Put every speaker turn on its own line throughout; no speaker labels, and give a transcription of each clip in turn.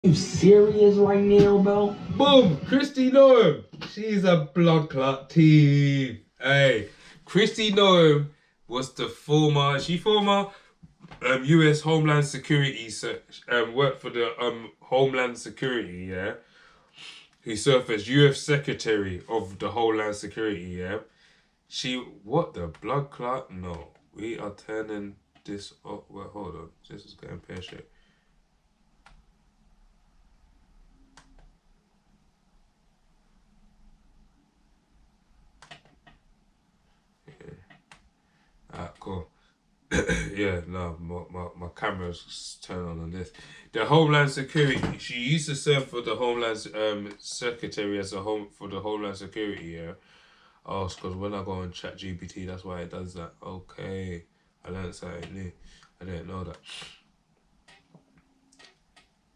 You serious right now, bro?
Boom! Kristi Noem. She's a blood clot thief. Hey, Kristi Noem was the former U.S. Homeland Security, worked for the Homeland Security, yeah? He served as U.S. Secretary of the Homeland Security, yeah? What the blood clot? No. We are turning this up. Well, hold on. This is getting pear-shaped. Cool. Yeah, no, my camera's turned on this. The Homeland Security. She used to serve for the Homeland Secretary as for the Homeland Security. Yeah. Oh, it's because when I go on ChatGPT, that's why it does that. Okay, I learned something new. I didn't know that.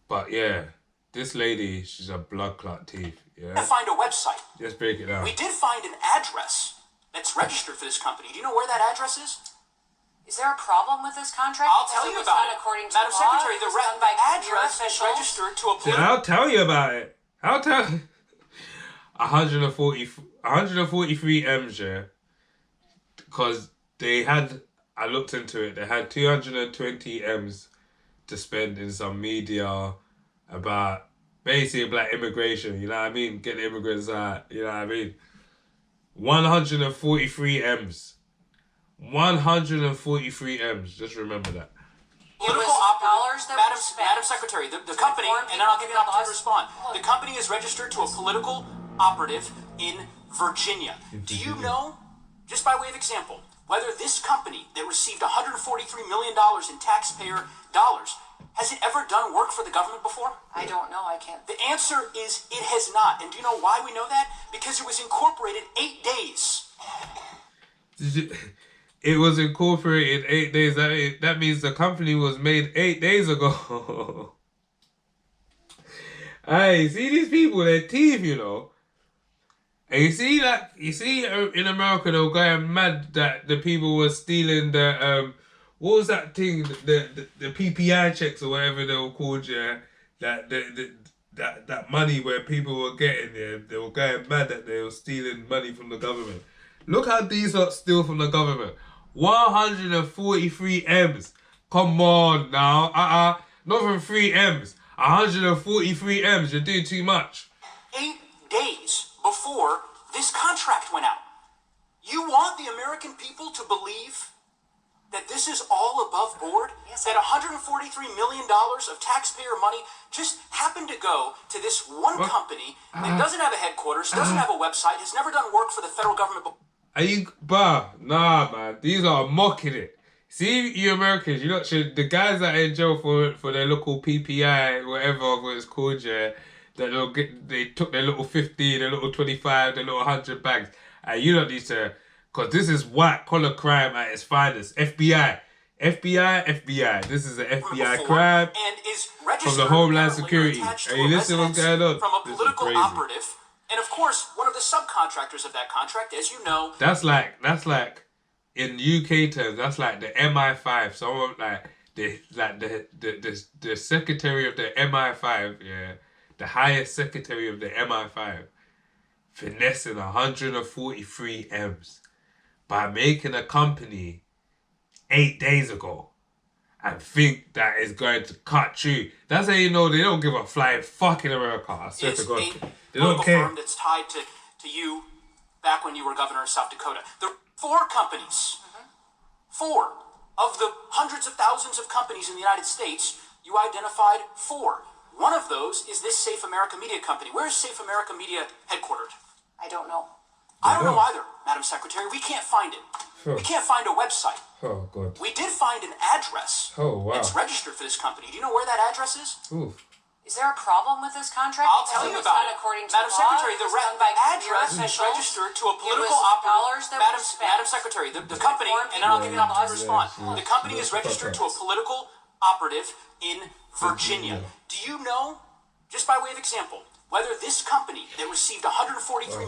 But yeah, this lady, she's a blood clot thief. Yeah.
Find a website.
Let's break it down.
We did find an address that's registered for this company. Do you know where that address is?
Is there a problem with this contract?
I'll tell you about it.
According to
Madam
law,
Secretary, the address is registered to a political...
I'll tell you about it. I'll tell 143 M's, yeah. Because I looked into it, they had 220 M's to spend in some media about basically black immigration, you know what I mean? Get the immigrants out, you know what I mean? 143 M's. 143 M's. Just remember that.
Political operatives, Madam Secretary, the company, and then I'll give you an opportunity to respond. The company is registered to a political operative in Virginia. Do you know, just by way of example, whether this company that received $143 million in taxpayer dollars, has it ever done work for the government before?
I don't know. I can't.
The answer is it has not. And do you know why we know that? Because it was incorporated 8 days.
It was incorporated 8 days. That means the company was made 8 days ago. Hey, see these people, they're thief, you know. And you see in America they were going mad that the people were stealing the what was that thing, the PPI checks or whatever they were called, yeah. That money where people were getting there, they were going mad that they were stealing money from the government. Look how these lot steal from the government. 143 M's. Come on now. Not from 3 M's. 143 M's. You're doing too much.
8 days before this contract went out. You want the American people to believe that this is all above board? Yes. That $143 million of taxpayer money just happened to go to this one company that doesn't have a headquarters, doesn't have a website, has never done work for the federal government before.
Nah, man. These are mocking it. See, you Americans, you know, the guys that are in jail for their local PPI, whatever it's called, yeah, they took their little 50, their little 25, their little 100 bags. And you don't need to, because this is white collar crime at its finest. FBI. This is an FBI crime
and is registered
from the Homeland Security. And you listen what's going on.
From a political operative. And of course, one of the subcontractors of that contract, as you know...
That's like in UK terms, that's like the MI5. Someone like the secretary of the MI5, yeah, the highest secretary of the MI5, finessing 143 M's by making a company 8 days ago and think that it's going to cut through. That's how you know they don't give a flying fuck in America. I swear to God. They don't care.
Firm that's tied to you back when you were governor of South Dakota. There are 4 companies. 4 of the hundreds of thousands of companies in the United States, you identified 4. One of those is this Safe America Media company. Where is Safe America Media headquartered?
I don't know.
I don't know either, Madam Secretary. We can't find it. We can't find a website.
Oh, God.
We did find an address.
Oh, wow.
That's registered for this company. Do you know where that address is?
Ooh.
Is there a problem with this contract?
I'll tell you about it.
According to
Madam
law,
Secretary, the address is registered to a political operative. Madam Secretary, the company, and then I'll give you an opportunity to respond. The company is registered to a political operative in Virginia. Do you know, just by way of example, whether this company that received $143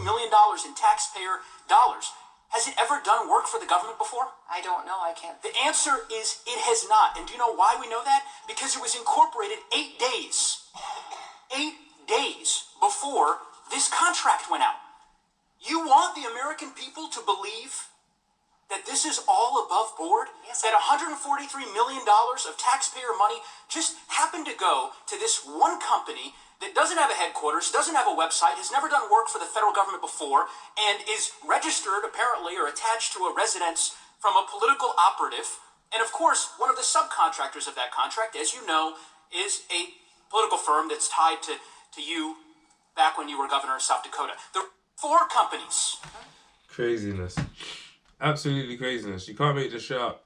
million in taxpayer dollars, Has it ever done work for the government before?
I don't know. I can't.
The answer is it has not. And do you know why we know that? Because it was incorporated 8 days. 8 days before this contract went out. You want the American people to believe that this is all above board?
Yes.
That $143 million of taxpayer money just happened to go to this one company that doesn't have a headquarters, doesn't have a website, has never done work for the federal government before, and is registered apparently or attached to a residence from a political operative. And of course, one of the subcontractors of that contract, as you know, is a political firm that's tied to you back when you were governor of South Dakota. There are 4 companies.
Craziness. Absolutely craziness. You can't make this shit up.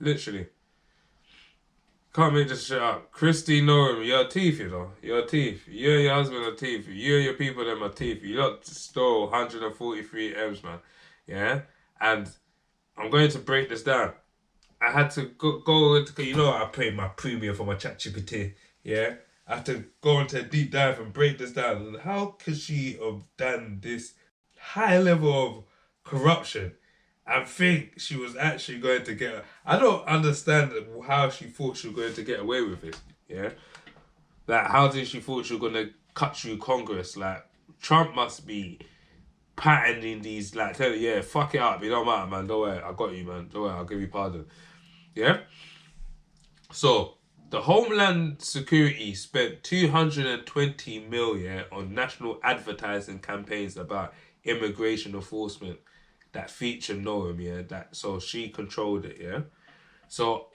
Literally. Can't make this shit up. Kristi Noem, you're a thief, you know. You're a thief. You and your husband are thief. You and your people, them are thief. You lot stole 143 M's, man. Yeah? And I'm going to break this down. I had to go into, you know, I paid my premium for my ChatGPT. Yeah? I have to go into a deep dive and break this down. How could she have done this high level of corruption and think she was actually going to get... I don't understand how she thought she was going to get away with it, yeah? Like, how did she thought she was going to cut through Congress? Like, Trump must be patenting these, like, telling, yeah, fuck it up, it don't matter, man, don't worry, I got you, man, don't worry, I'll give you pardon. Yeah? So, the Homeland Security spent $220 million on national advertising campaigns about immigration enforcement that featured Noem, yeah, so she controlled it, yeah. So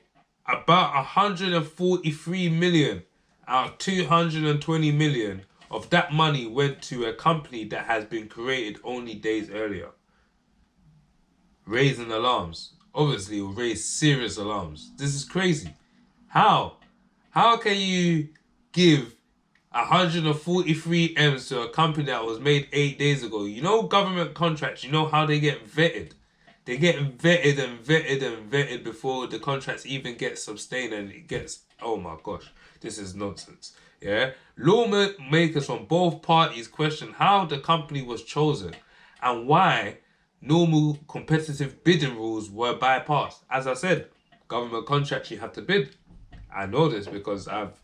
about 143 million out of 220 million of that money went to a company that has been created only days earlier, raising alarms. Obviously, it will raise serious alarms. This is crazy. How can you give 143 M's to a company that was made 8 days ago? You know, government contracts, you know how they get vetted. They get vetted and vetted and vetted before the contracts even get sustained, and it gets, oh my gosh, this is nonsense. Yeah? Lawmakers from both parties question how the company was chosen and why normal competitive bidding rules were bypassed. As I said, government contracts, you have to bid. I know this because I've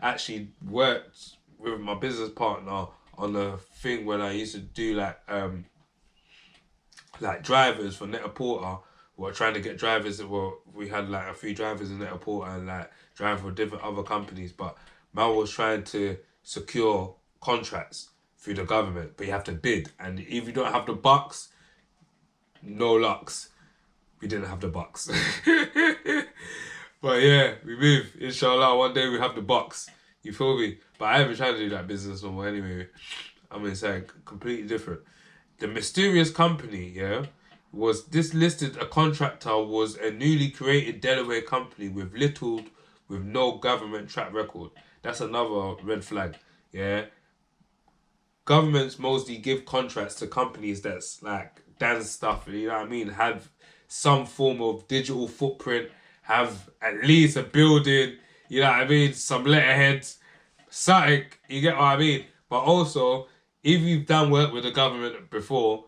actually worked with my business partner on a thing when I used to do like drivers for Net-a-Porter. We were trying to get drivers. Well, we had like a few drivers in Net-a-Porter and like driving for different other companies, but man was trying to secure contracts through the government, but you have to bid, and if you don't have the bucks, no lucks. We didn't have the bucks. But yeah, we move. Inshallah, one day we have the bucks. You feel me? But I haven't tried to do that business no more anyway. I mean, it's like completely different. The mysterious company, yeah, listed a contractor was a newly created Delaware company with no government track record. That's another red flag, yeah. Governments mostly give contracts to companies that's like dance stuff, you know what I mean? Have some form of digital footprint, have at least a building, you know what I mean? Some letterheads, something, you get what I mean? But also, if you've done work with the government before,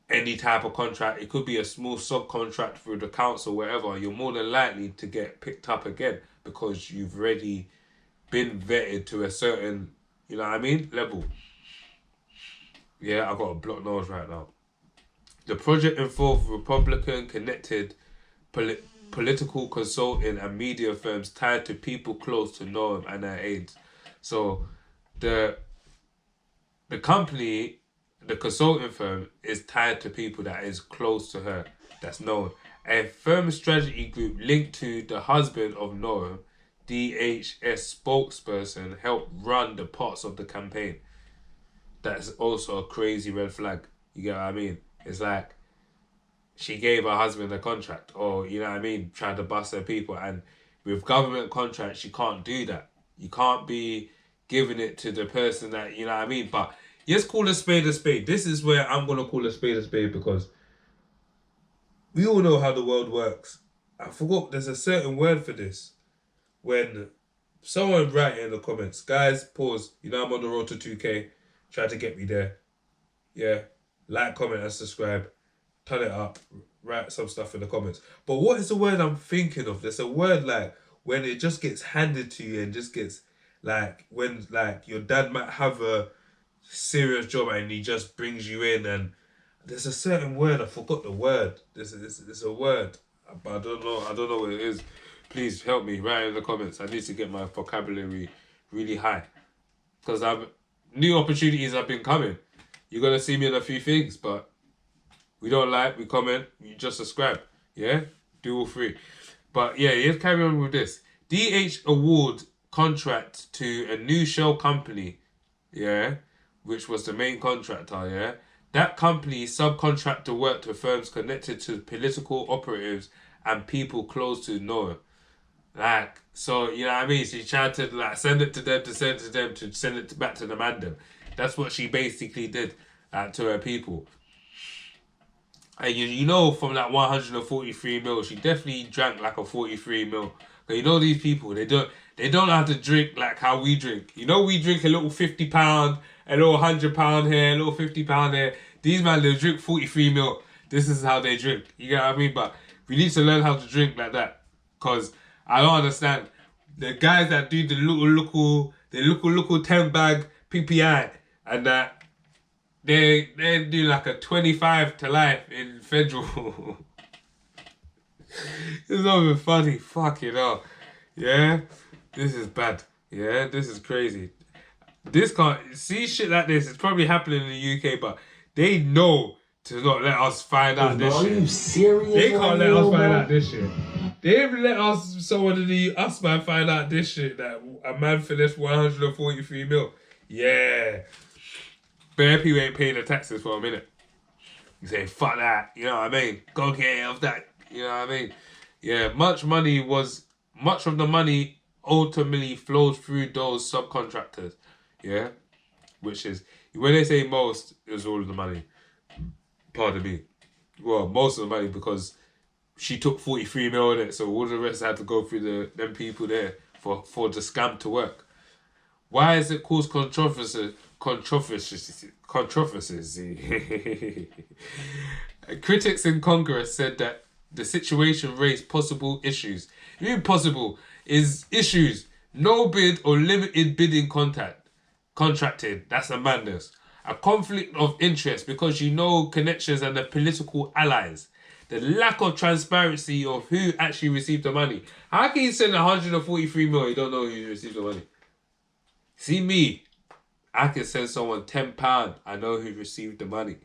any type of contract, it could be a small subcontract through the council, wherever, you're more than likely to get picked up again because you've already been vetted to a certain, you know what I mean, level. Yeah, I've got a blocked nose right now. The project involved Republican-connected political consulting and media firms tied to people close to Noem and her aides. So the company, the consulting firm, is tied to people that is close to her, that's known. A firm strategy group linked to the husband of Noem, DHS spokesperson, helped run the parts of the campaign. That's also a crazy red flag. You get what I mean? It's like she gave her husband a contract, or, you know what I mean, trying to bust her people. And with government contracts, you can't do that. You can't be giving it to the person that, you know what I mean? But let's call a spade a spade. This is where I'm going to call a spade because we all know how the world works. I forgot there's a certain word for this. When someone write it in the comments, guys, pause. You know I'm on the road to 2K. Try to get me there. Yeah. Like, comment, and subscribe. Turn it up. Write some stuff in the comments. But what is the word I'm thinking of? There's a word like when it just gets handed to you and just gets like when like your dad might have a serious job and he just brings you in, and there's a certain word, I forgot the word. There's a word, but I don't know what it is. Please help me, write it in the comments. I need to get my vocabulary really high. Because new opportunities have been coming. You're gonna see me in a few things, but we don't like, we comment, you just subscribe. Yeah? Do all three. But yeah, let's carry on with this. DH award contract to a new shell company, yeah, which was the main contractor, yeah. That company subcontractor work to firms connected to political operatives and people close to Noem. Like, so, you know what I mean? She's trying to, like, send it to them, to send it to them, to send it back to the mandem. That's what she basically did to her people. And you know, from that 143 mil, she definitely drank like a 43 mil. But you know these people, they don't know how to drink like how we drink. You know, we drink a little £50, a little £100 here, a little £50 here. These man, they drink 43 mil. This is how they drink. You get what I mean? But we need to learn how to drink like that. Because I don't understand. The guys that do the little 10 bag PPI and that, they do like a 25 to life in federal. It's not even funny. Fuck it all. Yeah? This is bad. Yeah? This is crazy. This can't... See shit like this. It's probably happening in the UK, but they know to not let us find out this shit.
Are you serious?
They can't let us find out this shit. They even let us man find out this shit, that a man finished 143 mil. Yeah. Bare people ain't paying the taxes for a minute. You say, fuck that, you know what I mean? Go get it off that, you know what I mean? Yeah, much of the money ultimately flows through those subcontractors. Yeah? Which is, when they say most, it's all of the money. Pardon me. Well, most of the money, because she took 43 mil in it, so all the rest had to go through them people there for the scam to work. Why is it caused controversy? Critics in Congress said that the situation raised possible issues. You mean possible is issues. No bid or limited bidding contracted. That's a madness. A conflict of interest because you know connections and the political allies. The lack of transparency of who actually received the money. How can you send 143 mil? You don't know who received the money. See me. I can send someone £10. I know who received the money.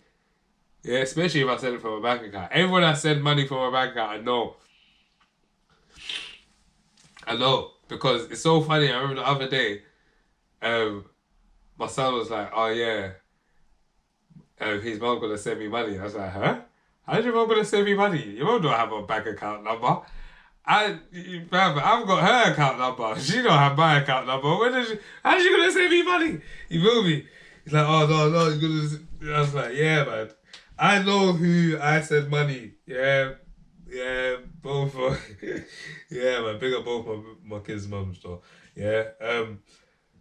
Yeah, especially if I send it from a bank account. Everyone that send money from a bank account, I know. I know. Because it's so funny. I remember the other day, my son was like, oh yeah, his mom gonna send me money. I was like, huh? How's your mom gonna send me money? Your mom don't have a bank account number. I've got her account number. She don't have my account number. How's she gonna send me money? You feel me? He's like, oh no, you're gonna. I was like, yeah, man. I know who I send money. Yeah, both. Yeah, man. Big up both my kids' mums though. Yeah.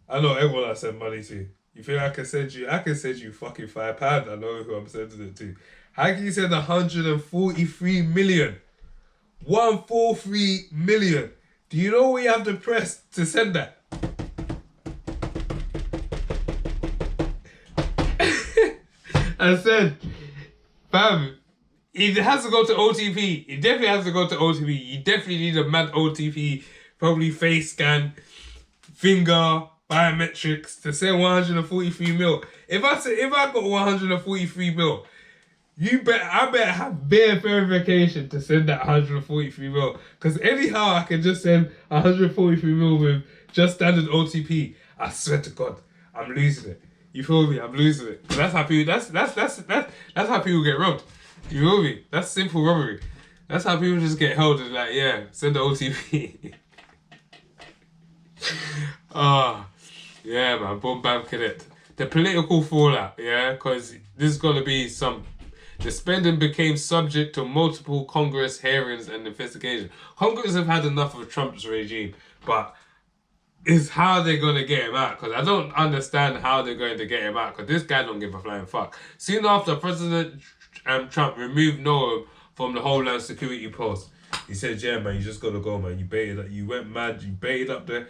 I know everyone I send money to. You think I can send you? I can send you fucking £5. I know who I'm sending it to. How can you send 143 million? 143 million. Do you know what you have to press to send that? I said, fam, it has to go to OTP. It definitely has to go to OTP. You definitely need a mad OTP, probably face scan, finger, biometrics to send 143 mil. If I got 143 mil, I better have bare verification to send that 143 mil. Because anyhow, I can just send 143 mil with just standard OTP. I swear to God, I'm losing it. You feel me? I'm losing it. That's how people. That's how people get robbed. You feel me? That's simple robbery. That's how people just get held and like, yeah, send the OTP. Yeah, man. Boom, bam, connect. The political fallout, yeah, because this is gonna be some. The spending became subject to multiple Congress hearings and investigations. Congress have had enough of Trump's regime, but is how they're going to get him out. Because I don't understand how they're going to get him out. Because this guy don't give a flying fuck. Soon after President Trump removed Noem from the Homeland Security post, he said, yeah, man, you just got to go, man. You baited up. You went mad. You baited up the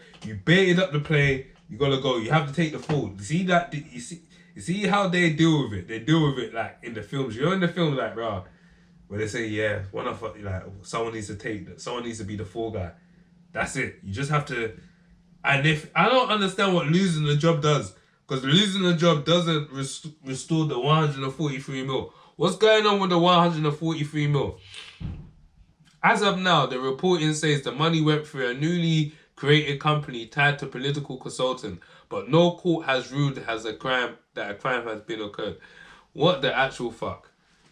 play. You got to go. You have to take the fall. You see that? You see how they deal with it? They deal with it like in the films. You're in the film like, bro, where they say, yeah, someone needs to be the fall guy. That's it. You just have to. And if I don't understand what losing the job does, because losing the job doesn't restore the 143 mil. What's going on with the 143 mil? As of now, the reporting says the money went through a newly created company tied to political consultant, but no court has ruled that a crime has been occurred. What the actual fuck?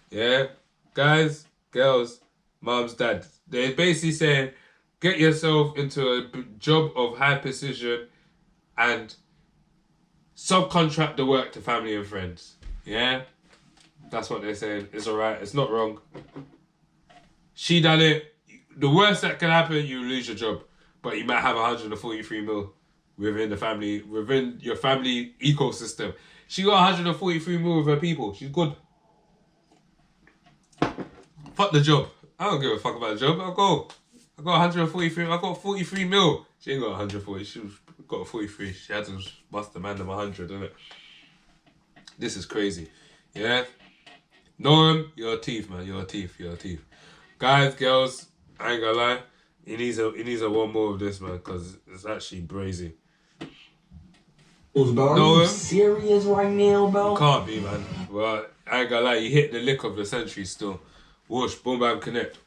Yeah, guys, girls, mums, dads. They're basically saying, get yourself into a job of high precision and subcontract the work to family and friends. Yeah? That's what they're saying. It's alright. It's not wrong. She done it. The worst that can happen, you lose your job. But you might have 143 mil within your family ecosystem. She got 143 mil with her people. She's good. Fuck the job. I don't give a fuck about the job. I got 143. I got 43 mil. She ain't got 140. She got 43. She had to bust the man them 100, innit? This is crazy. Yeah? Noem, you're a thief, man. You're a thief. Guys, girls, I ain't gonna lie. He needs a one more of this, man, because it's actually brazy.
Bro, are you serious right now, bro?
Can't be, man. But I ain't gonna lie. You hit the lick of the century still. Whoosh, boom, bam, connect.